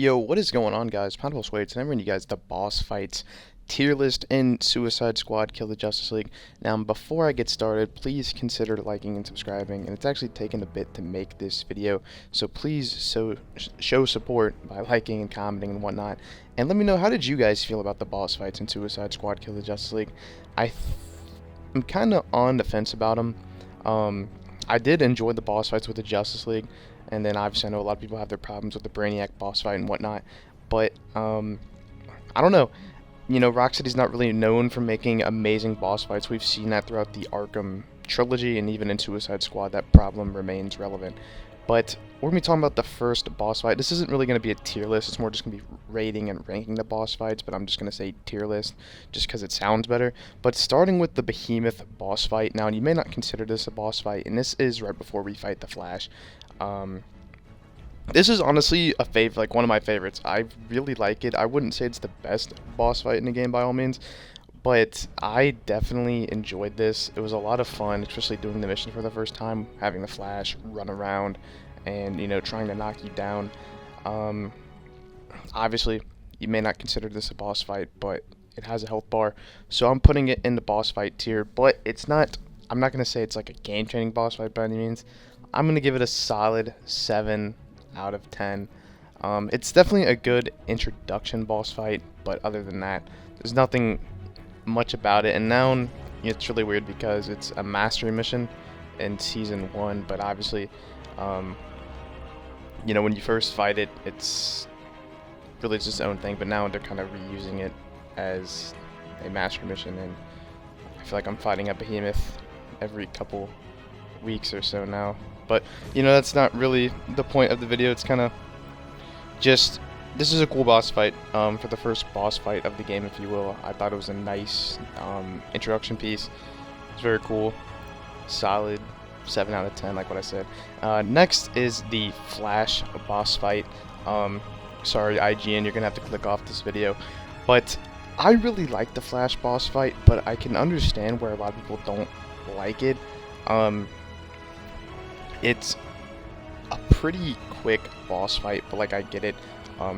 Yo, what is going on, guys? Poundable Sway. Today I'm bringing you guys the boss fights tier list in Suicide Squad Kill the Justice League. Now, before I get started, please consider liking and subscribing. And it's actually taken a bit to make this video, so please show support by liking and commenting and whatnot. And let me know, how did you guys feel about the boss fights in Suicide Squad Kill the Justice League? I'm kind of on the fence about them. I did enjoy the boss fights with the Justice League. And then obviously I know a lot of people have their problems with the Brainiac boss fight and whatnot. But, I don't know. You know, Rocksteady's not really known for making amazing boss fights. We've seen that throughout the Arkham trilogy, and even in Suicide Squad, that problem remains relevant. But we're going to be talking about the first boss fight. This isn't really going to be a tier list. It's more just going to be rating and ranking the boss fights, but I'm just going to say tier list just because it sounds better. But starting with the Behemoth boss fight. Now, you may not consider this a boss fight, and this is right before we fight the Flash. This is honestly one of my favorites. I really like it. I wouldn't say it's the best boss fight in the game by all means, but I definitely enjoyed this. It was a lot of fun, especially doing the mission for the first time, having the Flash run around and, you know, trying to knock you down. Obviously, you may not consider this a boss fight, but it has a health bar, so I'm putting it in the boss fight tier, but it's not, I'm not going to say it's like a game-changing boss fight by any means. I'm going to give it a solid 7 out of 10. It's definitely a good introduction boss fight, but other than that, there's nothing much about it. And now it's really weird because it's a mastery mission in Season 1, but obviously, you know, when you first fight it, it's really just its own thing, but now they're kind of reusing it as a mastery mission, and I feel like I'm fighting a Behemoth every couple weeks or so now. But, you know, that's not really the point of the video. It's kind of just, this is a cool boss fight, for the first boss fight of the game, if you will. I thought it was a nice introduction piece. It's very cool. Solid 7 out of 10, like what I said. Next is the Flash boss fight. Sorry, IGN, you're going to have to click off this video. But I really like the Flash boss fight, but I can understand where a lot of people don't like it. It's a pretty quick boss fight, but like I get it.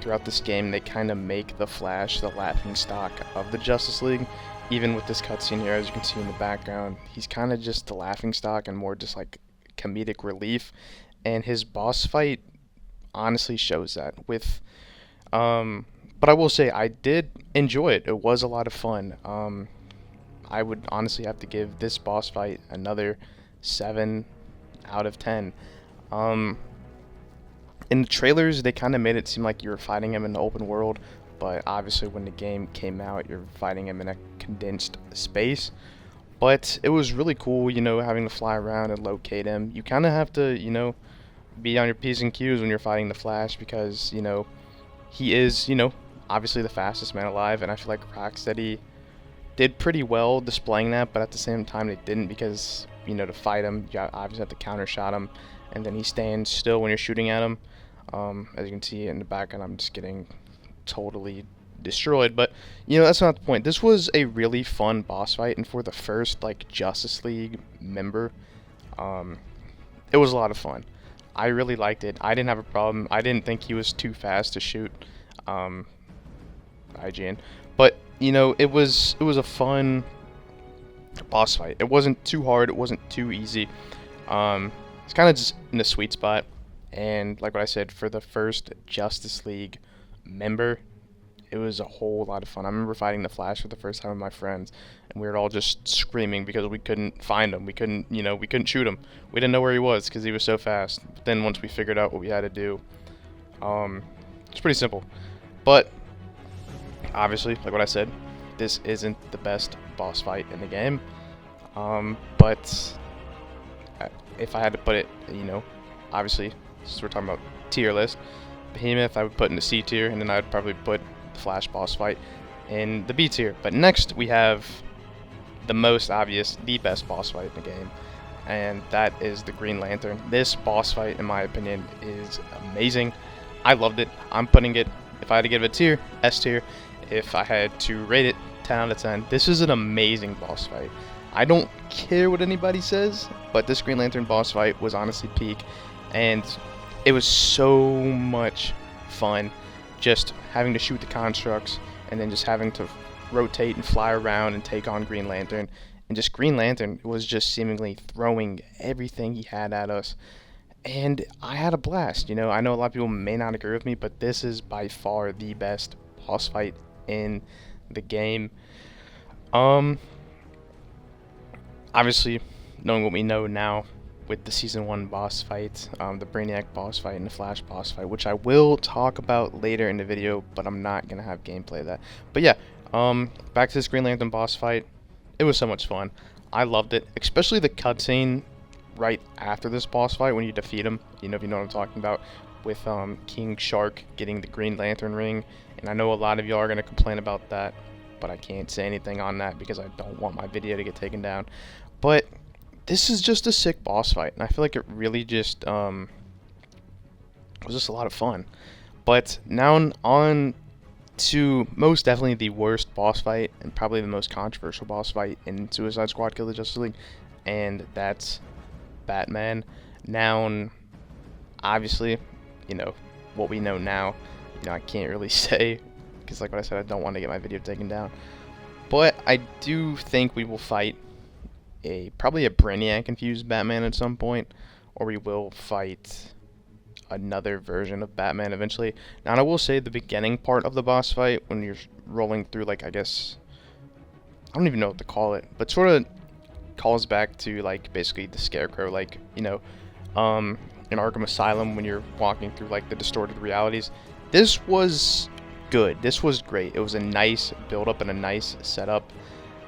Throughout this game, they kind of make the Flash the laughingstock of the Justice League. Even with this cutscene here, as you can see in the background, he's kind of just the laughingstock and more just like comedic relief. And his boss fight honestly shows that. But I will say I did enjoy it. It was a lot of fun. I would honestly have to give this boss fight another 7 out of 10. In the trailers, they kind of made it seem like you were fighting him in the open world, but obviously when the game came out, you're fighting him in a condensed space. But it was really cool, you know, having to fly around and locate him. You kind of have to, you know, be on your P's and Q's when you're fighting the Flash, because, you know, he is, you know, obviously the fastest man alive, and I feel like Rocksteady did pretty well displaying that, but at the same time they didn't, because, you know, to fight him, you obviously have to counter shot him, and then he stands still when you're shooting at him. As you can see in the background, I'm just getting totally destroyed, but, you know, that's not the point. This was a really fun boss fight, and for the first, like, Justice League member, it was a lot of fun. I really liked it. I didn't have a problem. I didn't think he was too fast to shoot, IGN, but, you know, it was a fun boss fight. It wasn't too hard, it wasn't too easy. It's kind of just in the sweet spot, and like what I said, for the first Justice League member, it was a whole lot of fun. I remember fighting the Flash for the first time with my friends, and we were all just screaming because we couldn't find him. We couldn't, you know, we couldn't shoot him. We didn't know where he was because he was so fast. But then once we figured out what we had to do, it's pretty simple. But obviously, like what I said, this isn't the best boss fight in the game. But if I had to put it, you know, obviously, since we're talking about tier list, Behemoth I would put in the C tier, and then I'd probably put the Flash boss fight in the B tier. But next we have the most obvious, the best boss fight in the game, and that is the Green Lantern. This boss fight, in my opinion, is amazing. I loved it. I'm putting it, if I had to give it a tier, S tier. If I had to rate it, 10 out of 10. This is an amazing boss fight. I don't care what anybody says, but this Green Lantern boss fight was honestly peak, and it was so much fun. just having to shoot the constructs and then just having to rotate and fly around and take on Green Lantern. And just Green Lantern was just seemingly throwing everything he had at us. And I had a blast. I know a lot of people may not agree with me, but this is by far the best boss fight in the game. Obviously, knowing what we know now with the Season 1 boss fight, the Brainiac boss fight, and the Flash boss fight, which I will talk about later in the video, but I'm not going to have gameplay of that. But yeah, back to this Green Lantern boss fight. It was so much fun. I loved it, especially the cutscene right after this boss fight when you defeat him. If you know what I'm talking about, with King Shark getting the Green Lantern ring. And I know a lot of y'all are going to complain about that, but I can't say anything on that because I don't want my video to get taken down. But this is just a sick boss fight, and I feel like it really just was just a lot of fun. But now on to most definitely the worst boss fight and probably the most controversial boss fight in Suicide Squad Kill the Justice League, and that's Batman. Now, obviously, what we know now, I can't really say because, like what I said, I don't want to get my video taken down. But I do think we will fight probably a Brainiac infused Batman at some point, or we will fight another version of Batman eventually. Now, I will say the beginning part of the boss fight, when you're rolling through, like, I guess, I don't even know what to call it, but sort of calls back to, like, basically the Scarecrow, like, in Arkham Asylum when you're walking through, like, the distorted realities. This was good. This was great. It was a nice build-up and a nice setup,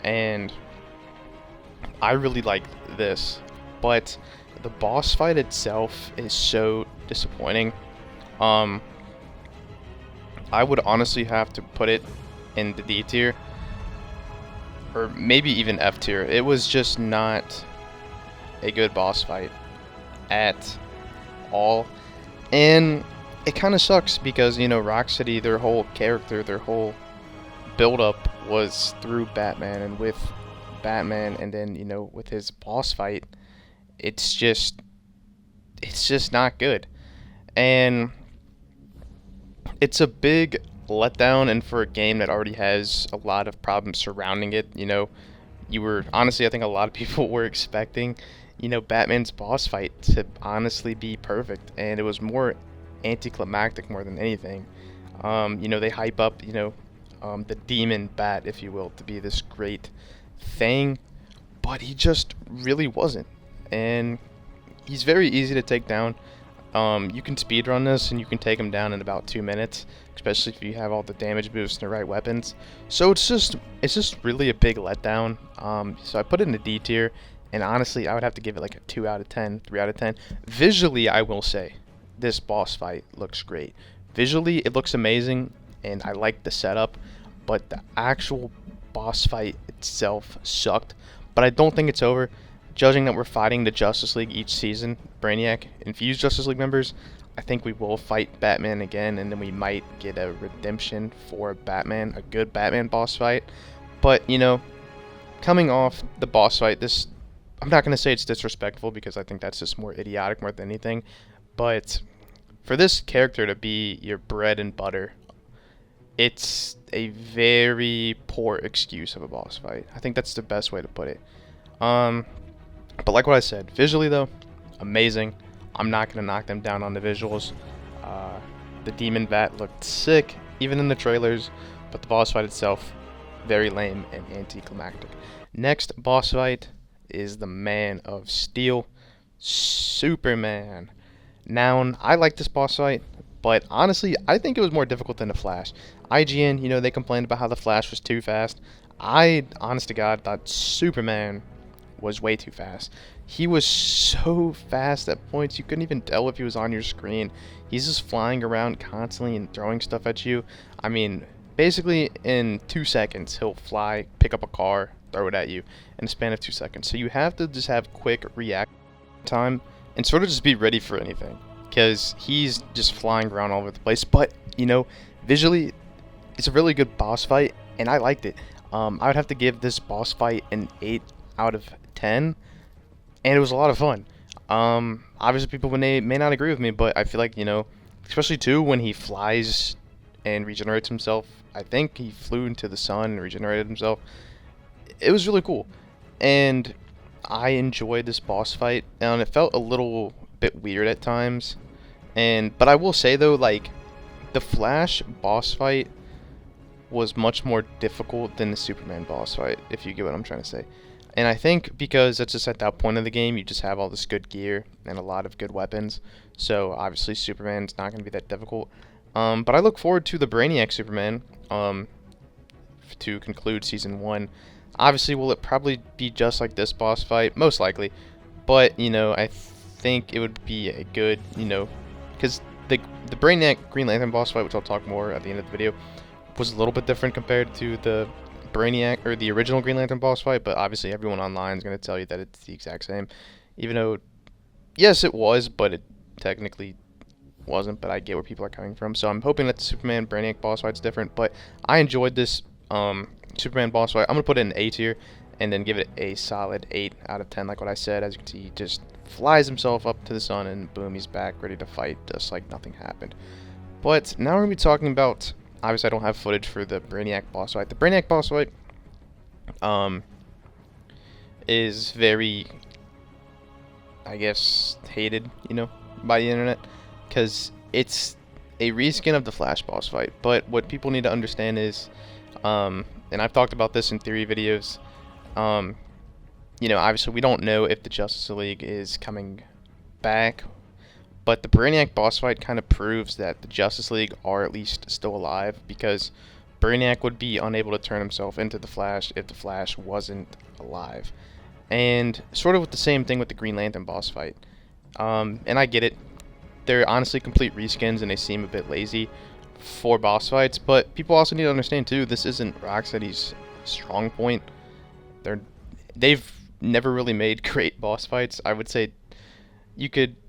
and I really liked this, but the boss fight itself is so disappointing. I would honestly have to put it in the D tier, or maybe even F tier. It was just not a good boss fight at all, and it kind of sucks because Rocksteady, their whole character, their whole build-up was through Batman, and with Batman, and then with his boss fight, it's just not good, and it's a big letdown. And for a game that already has a lot of problems surrounding it, you were honestly, I think a lot of people were expecting Batman's boss fight to honestly be perfect, and it was more anticlimactic more than anything. They hype up the demon bat, if you will, to be this great thing, but he just really wasn't, and he's very easy to take down. You can speedrun this and you can take him down in about 2 minutes, especially if you have all the damage boosts and the right weapons. So it's just really a big letdown. So I put it in the D tier, and honestly I would have to give it like a 2 out of 10, 3 out of 10. Visually, I will say this boss fight looks great. Visually it looks amazing, and I like the setup, but the actual boss fight itself sucked. But I don't think it's over. Judging that we're fighting the Justice League each season, Brainiac infused Justice League members, I think we will fight Batman again, and then we might get a redemption for Batman, a good Batman boss fight. But coming off the boss fight, I'm not going to say it's disrespectful because I think that's just more idiotic more than anything, but for this character to be your bread and butter, it's a very poor excuse of a boss fight. I think that's the best way to put it. But like what I said, visually though, amazing. I'm not going to knock them down on the visuals. The Demon Bat looked sick, even in the trailers, but the boss fight itself, very lame and anticlimactic. Next boss fight is the Man of Steel, Superman. Now, I like this boss fight, but honestly, I think it was more difficult than the Flash. IGN, they complained about how the Flash was too fast. I, honest to God, thought Superman was way too fast. He was so fast at points you couldn't even tell if he was on your screen. He's just flying around constantly and throwing stuff at you. I mean, basically in 2 seconds he'll fly, pick up a car, throw it at you in a span of 2 seconds. So you have to just have quick react time and sort of just be ready for anything, because he's just flying around all over the place. But visually it's a really good boss fight, and I liked it. I would have to give this boss fight an 8 out of 10, and it was a lot of fun. Obviously people may not agree with me, but I feel like especially too when he flies and regenerates himself. I think he flew into the sun and regenerated himself. It was really cool, and I enjoyed this boss fight, and it felt a little bit weird at times. But I will say though, like, the Flash boss fight was much more difficult than the Superman boss fight, if you get what I'm trying to say. And I think because it's just at that point of the game, you just have all this good gear and a lot of good weapons. So obviously Superman's not going to be that difficult. But I look forward to the Brainiac Superman to conclude Season 1. Obviously, will it probably be just like this boss fight? Most likely. But, you know, I think it would be a good, you know, because the Brainiac Green Lantern boss fight, which I'll talk more at the end of the video, was a little bit different compared to the Brainiac or the original Green Lantern boss fight, but obviously everyone online is going to tell you that it's the exact same. Even though, yes, it was, but it technically wasn't, but I get where people are coming from. So I'm hoping that the Superman Brainiac boss fight's different, but I enjoyed this Superman boss fight. I'm going to put it in A tier and then give it a solid 8 out of 10, like what I said. As you can see, he just flies himself up to the sun and boom, he's back ready to fight just like nothing happened. But now we're going to be talking about, obviously I don't have footage for the Brainiac boss fight. The Brainiac boss fight is very, I guess, hated, you know, by the internet, because it's a reskin of the Flash boss fight. But what people need to understand is, and I've talked about this in theory videos, you know, obviously we don't know if the Justice League is coming back, but the Brainiac boss fight kind of proves that the Justice League are at least still alive, because Brainiac would be unable to turn himself into the Flash if the Flash wasn't alive. And sort of with the same thing with the Green Lantern boss fight. And I get it. They're honestly complete reskins and they seem a bit lazy for boss fights, but people also need to understand too, this isn't Rocksteady's strong point. They've never really made great boss fights. I would say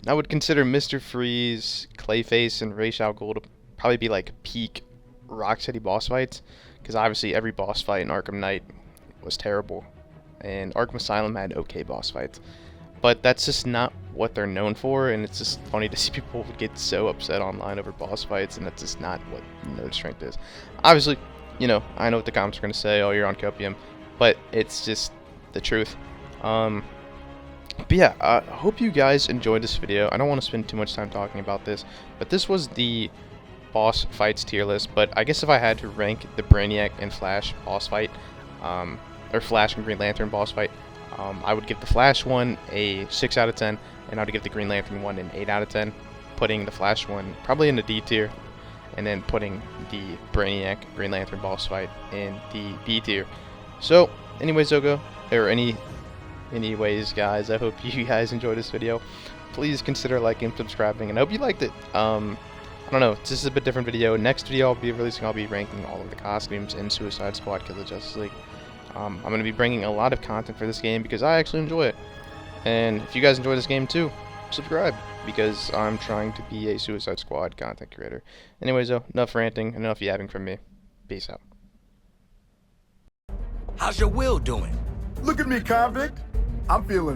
I would consider Mr. Freeze, Clayface, and Ra's al Ghul to probably be like peak Rocksteady boss fights, because obviously every boss fight in Arkham Knight was terrible, and Arkham Asylum had okay boss fights. But that's just not what they're known for, and it's just funny to see people get so upset online over boss fights, and that's just not what, you know, their strength is. Obviously, you know, I know what the comments are going to say, oh, you're on Copium, but it's just the truth. But yeah, I hope you guys enjoyed this video. I don't want to spend too much time talking about this, but this was the boss fights tier list. But I guess if I had to rank the Brainiac and Flash boss fight, or Flash and Green Lantern boss fight, I would give the Flash one a 6 out of 10, and I would give the Green Lantern one an 8 out of 10, putting the Flash one probably in the D tier, and then putting the Brainiac Green Lantern boss fight in the B tier. So, anyways, anyways, guys, I hope you guys enjoyed this video. Please consider liking and subscribing, and I hope you liked it. I don't know, this is a bit different video. Next video I'll be ranking all of the costumes in Suicide Squad Kill the Justice League. I'm going to be bringing a lot of content for this game because I actually enjoy it. And if you guys enjoy this game too, subscribe, because I'm trying to be a Suicide Squad content creator. Anyways though, enough ranting, enough yapping from me. Peace out. How's your will doing? Look at me, convict. I'm feeling